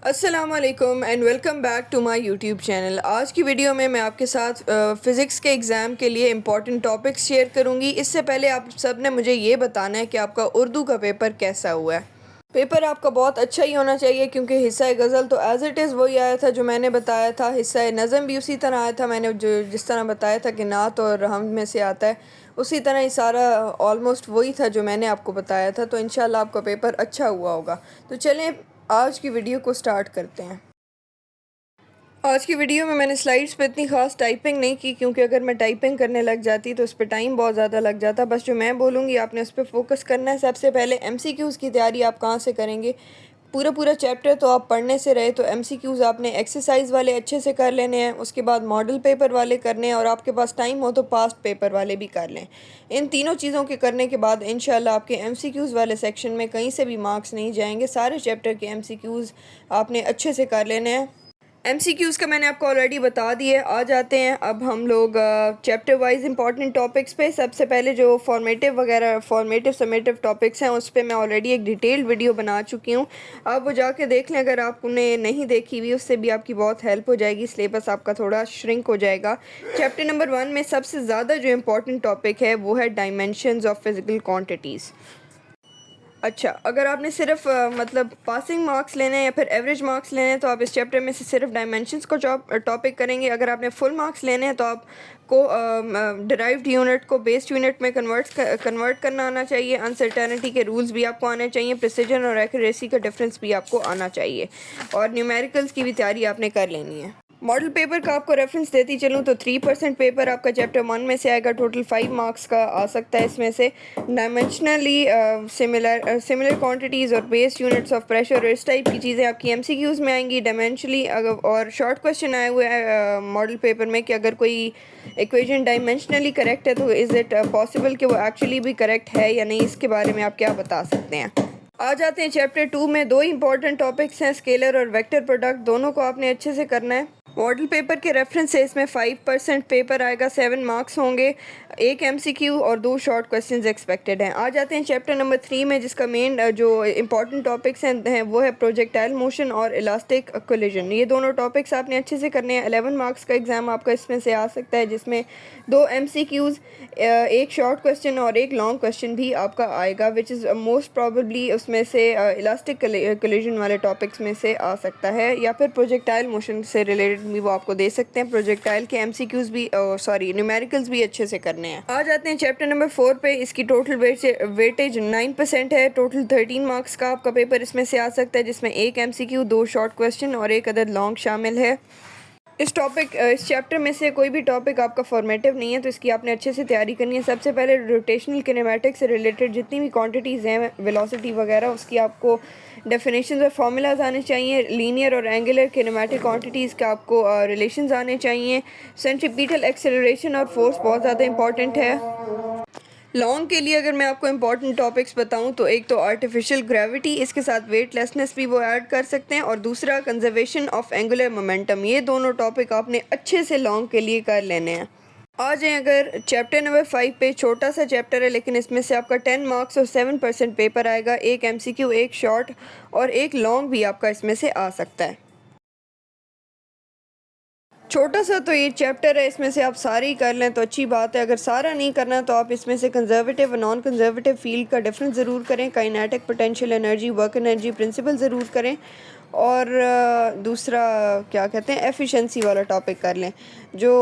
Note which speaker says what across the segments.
Speaker 1: अस्सलामुअलैकुम and welcome back to my YouTube channel. आज की वीडियो में मैं आपके साथ फ़िज़िक्स के एग्ज़ाम के लिए इम्पॉर्टेंट टॉपिक्स शेयर करूंगी। इससे पहले आप सब ने मुझे ये बताना है कि आपका उर्दू का पेपर कैसा हुआ है। पेपर आपका बहुत अच्छा ही होना चाहिए क्योंकि हिस्सा गज़ल तो एज़ इट इज़ वही आया था जो मैंने बताया था। हिस्सा नज़म भी उसी तरह आया था, मैंने जो जिस तरह बताया था कि नात और हम में से आता है उसी तरह ही सारा ऑलमोस्ट वही था जो मैंने आपको बताया था। तो इंशाल्लाह आपका पेपर अच्छा हुआ होगा। तो चलें आज की वीडियो को स्टार्ट करते हैं। आज की वीडियो में मैंने स्लाइड्स पे इतनी ख़ास टाइपिंग नहीं की क्योंकि अगर मैं टाइपिंग करने लग जाती तो उस पर टाइम बहुत ज़्यादा लग जाता। बस जो मैं बोलूँगी आपने उस पर फोकस करना है। सबसे पहले एमसीक्यूज़ की तैयारी आप कहाँ से करेंगे? पूरा चैप्टर तो आप पढ़ने से रहे, तो एमसीक्यूज़ आपने एक्सरसाइज वाले अच्छे से कर लेने हैं, उसके बाद मॉडल पेपर वाले करने हैं और आपके पास टाइम हो तो पास्ट पेपर वाले भी कर लें। इन तीनों चीज़ों के करने के बाद इंशाल्लाह आपके एमसीक्यूज़ वाले सेक्शन में कहीं से भी मार्क्स नहीं जाएंगे। सारे चैप्टर के एमसीक्यूज़ आपने अच्छे से कर लेने हैं। एमसीक्यूज़ का मैंने आपको ऑलरेडी बता दिया है। आ जाते हैं अब हम लोग चैप्टर वाइज इंपॉर्टेंट टॉपिक्स पे। सबसे पहले जो फॉर्मेटिव समेटिव टॉपिक्स हैं उस पे मैं ऑलरेडी एक डिटेल्ड वीडियो बना चुकी हूँ। आप वो जाके देख लें, अगर आपने नहीं देखी हुई उससे भी आपकी बहुत हेल्प हो जाएगी, सिलेबस आपका थोड़ा श्रिंक हो जाएगा। चैप्टर नंबर 1 में सबसे ज़्यादा जो इम्पोर्टेंट टॉपिक है वो है डायमेंशंस ऑफ फिज़िकल क्वांटिटीज़। अच्छा, अगर आपने सिर्फ मतलब पासिंग मार्क्स लेने हैं या फिर एवरेज मार्क्स लेने हैं तो आप इस चैप्टर में से सिर्फ डायमेंशंस को टॉपिक करेंगे। अगर आपने फुल मार्क्स लेने हैं तो आपको डिराइव्ड यूनिट को बेस्ड यूनिट में कन्वर्ट करना आना चाहिए। अनसर्टेनिटी के रूल्स भी आपको आने चाहिए। प्रिसिजन और एक्यूरेसी का डिफरेंस भी आपको आना चाहिए और न्यूमेरिकल्स की भी तैयारी आपने कर लेनी है। मॉडल पेपर का आपको रेफरेंस देती चलूँ तो 3% पेपर आपका चैप्टर 1 में से आएगा। टोटल 5 मार्क्स का आ सकता है इसमें से। डायमेंशनली सिमिलर क्वांटिटीज़ और बेस्ड यूनिट्स ऑफ प्रेशर और इस टाइप की चीज़ें आपकी एमसीक्यूज़ में आएंगी डायमेंशनली। और शॉर्ट क्वेश्चन आए हुए हैं मॉडल पेपर में कि अगर कोई इक्वेशन डायमेंशनली करेक्ट है तो इज़ इट पॉसिबल कि वो एक्चुअली भी करेक्ट है या नहीं, इसके बारे में आप क्या बता सकते हैं। आ जाते हैं चैप्टर 2 में। दो इंपॉर्टेंट टॉपिक्स हैं, स्केलर और वेक्टर प्रोडक्ट। दोनों को आपने अच्छे से करना है। मॉडल पेपर के रेफरेंस से इसमें 5% पेपर आएगा, 7 मार्क्स होंगे, एक एमसीक्यू और 2 शॉर्ट क्वेश्चंस एक्सपेक्टेड हैं। आ जाते हैं चैप्टर नंबर 3 में जिसका मेन जो इंपॉर्टेंट टॉपिक्स हैं वो है प्रोजेक्टाइल मोशन और इलास्टिक कोलिजन। ये दोनों टॉपिक्स आपने अच्छे से करने हैं। 11 मार्क्स का एग्ज़ाम आपका इसमें से आ सकता है जिसमें 2 एमसीक्यूज़, एक शॉर्ट क्वेश्चन और एक लॉन्ग क्वेश्चन भी आपका आएगा, विच इज़ मोस्ट प्रॉबेबली उसमें से इलास्टिक कोलिजन वाले टॉपिक्स में से आ सकता है या फिर प्रोजेक्टाइल मोशन से रिलेटेड भी वो आपको दे सकते हैं। प्रोजेक्टाइल के एमसीक्यूज़ भी न्यूमेरिकल्स भी अच्छे से करने हैं। आ जाते हैं चैप्टर नंबर 4 पे। इसकी टोटल वेटेज 9% है। टोटल 13 मार्क्स का आपका पेपर इसमें से आ सकता है जिसमें एक एमसीक्यू, 2 शॉर्ट क्वेश्चन और एक अदद लॉन्ग शामिल है। इस चैप्टर में से कोई भी टॉपिक आपका फॉर्मेटिव नहीं है तो इसकी आपने अच्छे से तैयारी करनी है। सबसे पहले रोटेशनल किनेमैटिक्स से रिलेटेड जितनी भी क्वांटिटीज़ हैं, वेलोसिटी वगैरह, उसकी आपको डेफिनेशंस और फार्मूलाज आने चाहिए। लीनियर और एंगुलर किनेमैटिक क्वांटिटीज़ के आपको रिलेशंस आने चाहिए। सेंट्रीपिटल एक्सेलरेशन और फोर्स बहुत ज़्यादा इंपॉर्टेंट है। लॉन्ग के लिए अगर मैं आपको इंपॉर्टेंट टॉपिक्स बताऊं तो एक तो आर्टिफिशियल ग्रेविटी, इसके साथ वेटलेसनेस भी वो ऐड कर सकते हैं, और दूसरा कंजर्वेशन ऑफ एंगुलर मोमेंटम। ये दोनों टॉपिक आपने अच्छे से लॉन्ग के लिए कर लेने हैं। आ जाएँ अगर चैप्टर नंबर 5 पे। छोटा सा चैप्टर है लेकिन इसमें से आपका 10 मार्क्स और 7% पेपर आएगा। एक एमसीक्यू, एक शॉर्ट और एक लॉन्ग भी आपका इसमें से आ सकता है। छोटा सा तो ये चैप्टर है, इसमें से आप सारे ही कर लें तो अच्छी बात है। अगर सारा नहीं करना तो आप इसमें से कंजर्वेटिव और नॉन कंजर्वेटिव फील्ड का डिफरेंस ज़रूर करें। Kinetic, potential energy, work energy principal ज़रूर करें और दूसरा क्या कहते हैं, एफिशिएंसी वाला टॉपिक कर लें। जो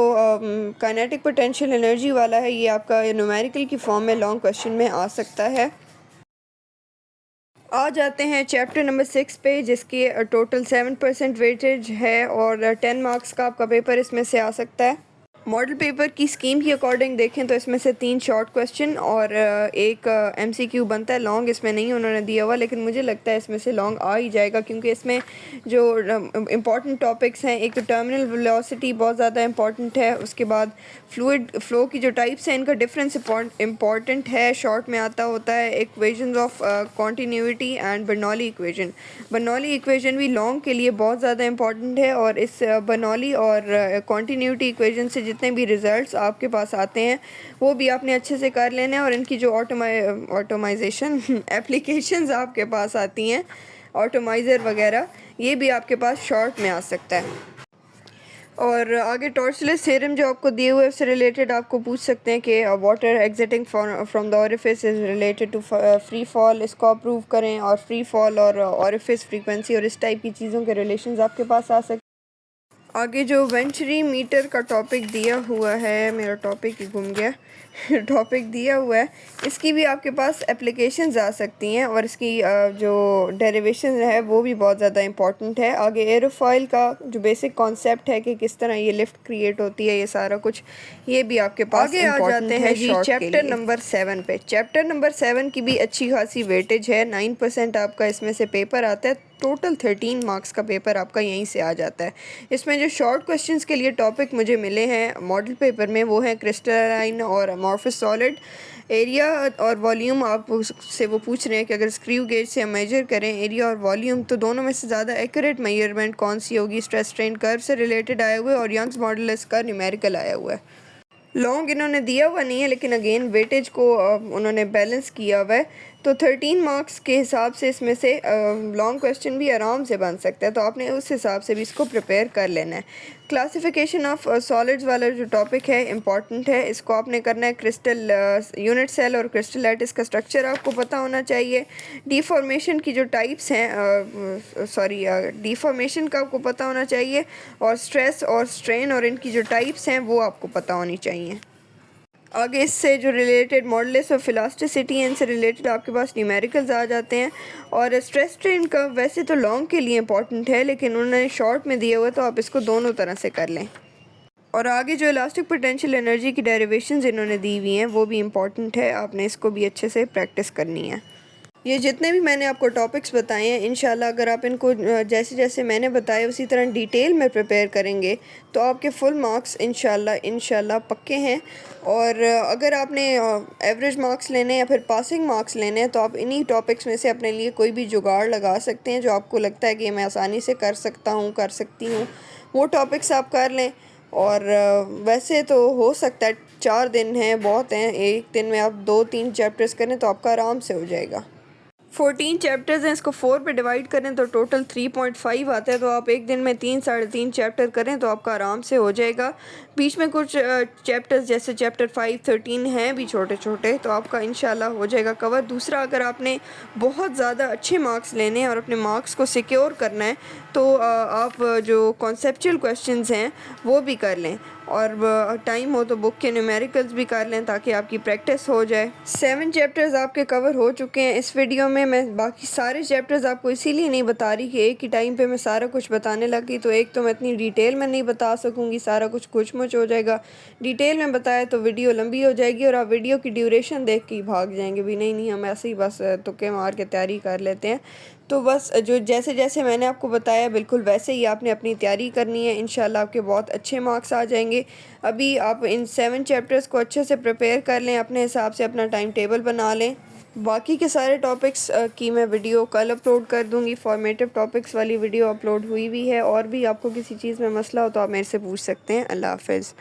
Speaker 1: काइनेटिक पोटेंशियल एनर्जी वाला है ये आपका न्यूमेरिकल की फॉर्म में लॉन्ग क्वेश्चन में आ सकता है। आ जाते हैं चैप्टर नंबर 6 पे जिसकी टोटल 7% वेटेज है और 10 मार्क्स का आपका पेपर इसमें से आ सकता है। मॉडल पेपर की स्कीम की अकॉर्डिंग देखें तो इसमें से 3 शॉर्ट क्वेश्चन और एक एमसीक्यू बनता है। लॉन्ग इसमें नहीं उन्होंने दिया हुआ, लेकिन मुझे लगता है इसमें से लॉन्ग आ ही जाएगा क्योंकि इसमें जो इम्पॉर्टेंट टॉपिक्स हैं, एक तो टर्मिनल वेलोसिटी बहुत ज़्यादा इंपॉर्टेंट है, उसके बाद फ्लूइड फ्लो की जो टाइप्स हैं इनका डिफरेंस इंपॉर्टेंट है, शॉर्ट में आता होता है। Equations of continuity and Bernoulli equation. Bernoulli equation भी लॉन्ग के लिए बहुत ज़्यादा इंपॉर्टेंट है और इस बर्नौली और कॉन्टीन्यूटी इक्वेशन से जितने भी रिज़ल्ट्स आपके पास आते हैं वो भी आपने अच्छे से कर लेने हैं और इनकी जो ऑटोमाइजेशन एप्लीकेशंस आपके पास आती हैं ऑटोमाइज़र वगैरह, ये भी आपके पास शॉर्ट में आ सकता है। और आगे टॉर्चलेस थ्योरम जो आपको दिए हुए उससे रिलेटेड आपको पूछ सकते हैं कि water exiting from the orifice is related to free fall, इसको आप प्रूव करें। और फ्री फॉल और ओरिफिस फ्रीक्वेंसी और इस टाइप की चीज़ों के रिलेशंस आपके पास आ सकते हैं। आगे जो वेंचुरी मीटर का टॉपिक दिया हुआ है, मेरा टॉपिक ही घूम गया टॉपिक दिया हुआ है, इसकी भी आपके पास एप्लीकेशंस आ सकती हैं और इसकी जो डेरिवेशन है वो भी बहुत ज़्यादा इंपॉर्टेंट है। आगे एरोफॉइल का जो बेसिक कॉन्सेप्ट है कि किस तरह ये लिफ्ट क्रिएट होती है, ये सारा कुछ ये भी आपके पास आगे आ जाते हैं जी चैप्टर नंबर 7 पे। चैप्टर नंबर 7 की भी अच्छी खासी वेटेज है, 9% आपका इसमें से पेपर आता है। टोटल 13 मार्क्स का पेपर आपका यहीं से आ जाता है। इसमें जो शॉर्ट क्वेश्चंस के लिए टॉपिक मुझे मिले हैं मॉडल पेपर में वो हैं क्रिस्टलाइन और अमॉर्फस सॉलिड। एरिया और वॉल्यूम आप से वो पूछ रहे हैं कि अगर स्क्रू गेज से हम मेजर करें एरिया और वॉल्यूम तो दोनों में से ज़्यादा एक्यूरेट मेजरमेंट कौन सी होगी। स्ट्रेस स्ट्रेन कर्व से रिलेटेड आया हुआ है और यंग्स मॉडुलस का न्यूमेरिकल आया हुआ है। लॉन्ग इन्होंने दिया हुआ नहीं है लेकिन अगेन वेटेज को उन्होंने बैलेंस किया हुआ है, तो 13 मार्क्स के हिसाब से इसमें से लॉन्ग क्वेश्चन भी आराम से बन सकता है, तो आपने उस हिसाब से भी इसको प्रिपेयर कर लेना है। क्लासिफिकेशन ऑफ सॉलिड्स वाला जो टॉपिक है इम्पॉर्टेंट है, इसको आपने करना है। क्रिस्टल यूनिट सेल और क्रिस्टल लैटिस का स्ट्रक्चर आपको पता होना चाहिए। डिफॉर्मेशन की जो टाइप्स हैं डिफॉर्मेशन का आपको पता होना चाहिए और स्ट्रेस और स्ट्रेन और इनकी जो टाइप्स हैं वो आपको पता होनी चाहिए। आगे इससे जो रिलेटेड मॉडुलस ऑफ इलास्टिसिटी है इनसे रिलेटेड आपके पास न्यूमेरिकल्स आ जाते हैं। और स्ट्रेस स्ट्रेन का वैसे तो लॉन्ग के लिए इंपॉर्टेंट है लेकिन उन्होंने शॉर्ट में दिया हुआ है तो आप इसको दोनों तरह से कर लें। और आगे जो इलास्टिक पोटेंशियल एनर्जी की डेरिवेशंस इन्होंने दी हुई हैं वो भी इम्पॉर्टेंट है, आपने इसको भी अच्छे से प्रैक्टिस करनी है। ये जितने भी मैंने आपको टॉपिक्स बताए हैं इंशाल्लाह अगर आप इनको जैसे जैसे मैंने बताया उसी तरह डिटेल में प्रिपेयर करेंगे तो आपके फुल मार्क्स इंशाल्लाह पक्के हैं। और अगर आपने एवरेज मार्क्स लेने या फिर पासिंग मार्क्स लेने हैं तो आप इन्हीं टॉपिक्स में से अपने लिए कोई भी जुगाड़ लगा सकते हैं जो आपको लगता है कि मैं आसानी से कर सकती हूँ, वो टॉपिक्स आप कर लें। और वैसे तो हो सकता है 4 दिन हैं बहुत हैं, एक दिन में आप 2-3 चैप्टर्स करें तो आपका आराम से हो जाएगा। 14 चैप्टर्स हैं, इसको 4 पे डिवाइड करें तो टोटल 3.5 आता है, तो आप एक दिन में 3-3.5 चैप्टर करें तो आपका आराम से हो जाएगा। बीच में कुछ चैप्टर्स जैसे चैप्टर 5-13 हैं भी छोटे छोटे, तो आपका इंशाल्लाह हो जाएगा कवर। दूसरा अगर आपने बहुत ज़्यादा अच्छे मार्क्स लेने हैं और अपने मार्क्स को सिक्योर करना है तो आप जो कॉन्सेप्चुअल क्वेश्चंस हैं वो भी कर लें और टाइम हो तो बुक के न्यूमेरिकल्स भी कर लें ताकि आपकी प्रैक्टिस हो जाए। 7 चैप्टर्स आपके कवर हो चुके हैं इस वीडियो में। मैं बाकी सारे चैप्टर्स आपको इसीलिए नहीं बता रही कि एक ही टाइम पे मैं सारा कुछ बताने लगी तो एक तो मैं इतनी डिटेल में नहीं बता सकूँगी, सारा कुछ मुच हो जाएगा। डिटेल में बताया तो वीडियो लंबी हो जाएगी और आप वीडियो की ड्यूरेशन देख के ही भाग जाएंगे भी नहीं हम ऐसे ही बस तुक्के मार के तैयारी कर लेते हैं। तो बस जो जैसे जैसे मैंने आपको बताया बिल्कुल वैसे ही आपने अपनी तैयारी करनी है, इंशाल्लाह आपके बहुत अच्छे मार्क्स आ जाएंगे। अभी आप इन 7 चैप्टर्स को अच्छे से प्रिपेयर कर लें, अपने हिसाब से अपना टाइम टेबल बना लें। बाकी के सारे टॉपिक्स की मैं वीडियो कल अपलोड कर दूंगी। फॉर्मेटिव टॉपिक्स वाली वीडियो अपलोड हुई भी है और भी आपको किसी चीज़ में मसला हो तो आप मेरे से पूछ सकते हैं। अल्लाह हाफ़िज़।